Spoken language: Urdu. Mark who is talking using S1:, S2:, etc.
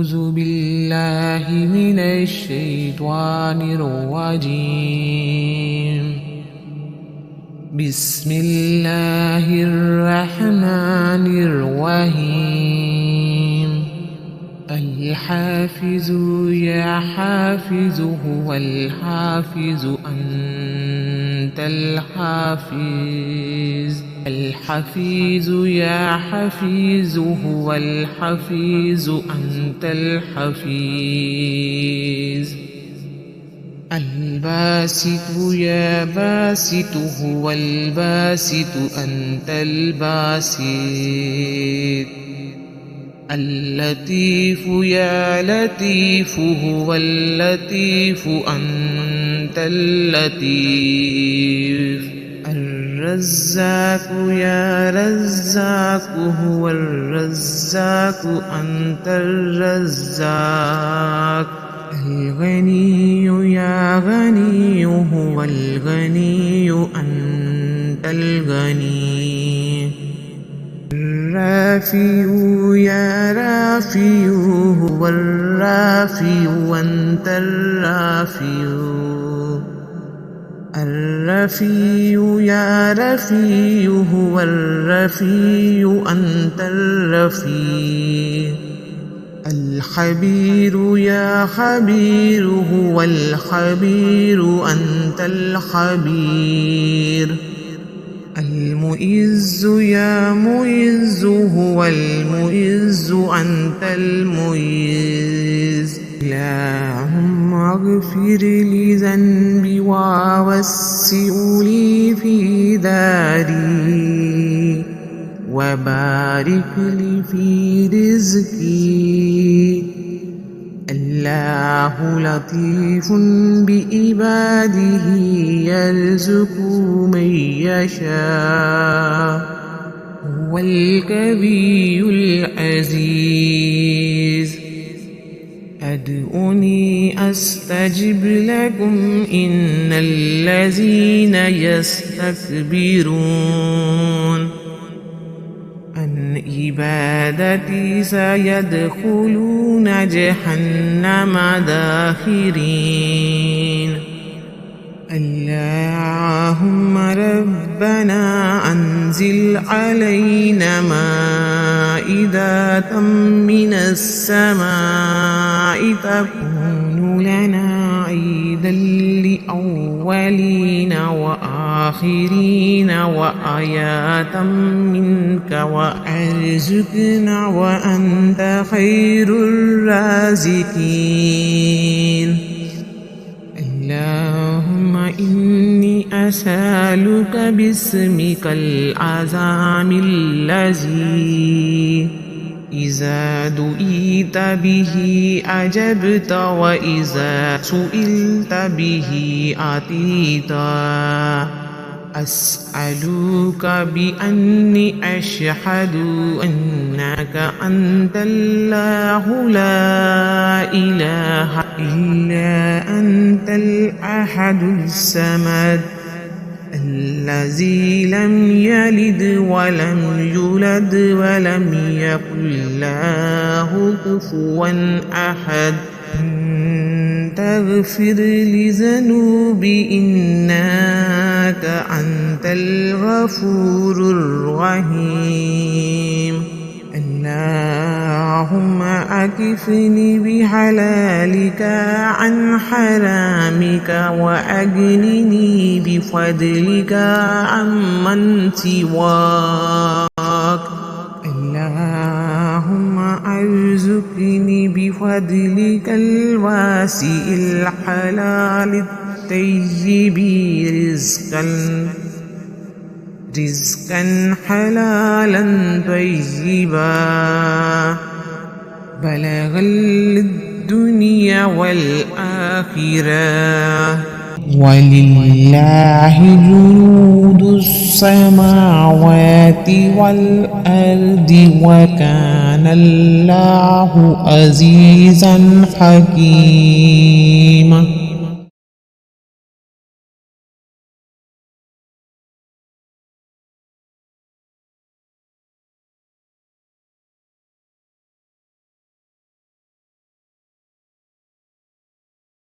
S1: أعوذ بالله من الشيطان الرجيم. بسم الله الرحمن الرحيم. الحافظ يا حافظ هو الحافظ أنت الحافظ. الحفيظ يا حفيظ هو الحفيظ أنت الحفيظ. الباسط يا باسط هو الباسط أنت الباسط. اللطيف يا لطيف هو اللطيف أنت اللطيف. الرزاق يا رزاق هو الرزاق أنت الرزاق. الغني يا غني هو الغني أنت الغني. الرافع يا رافع هو الرافع أنت الرافع. الرفيع يا رفيع هو الرفيع أنت الرفيع. الخبير يا خبير هو الخبير أنت الخبير. المعز يا معز هو المعز أنت المعز. اللهم اغفر لي ذنبي ووسع لي في داري وبارك لي في رزقي. الله لطيف بعباده يرزق من يشاء هو القوي العزيز. ادعوني أستجب لكم إن الذين يستكبرون عن عبادتي سيدخلون جهنم داخرين. اللهم ربنا أنزل علينا مائدة من السماء تكون لنا عيدا لأولين وآخرين وآية منك وارزقنا وأنت خير الرازقين. اللهم إني أسألك باسمك العظيم الذي إذا دعيت به أجبت وإذا سئلت به أعطيت. أسألك بأني أشهد أنك أنت الله لا إله إلا أنت الأحد الصمد الذي لم يلد ولم يولد ولم يكن له كفوا أحد. تغفر لي ذنوبي إنك أنت الغفور الرحيم. اللهم أكفني بحلالك عن حرامك وأغنني بفضلك عمن سواك. اللهم ارزقني بفضلك الواسع الحلال الطيب رزقا حلالا طيبا بلغ الدنيا والآخرة. ولله جنود السماوات والأرض وكان الله عزيزا حكيما.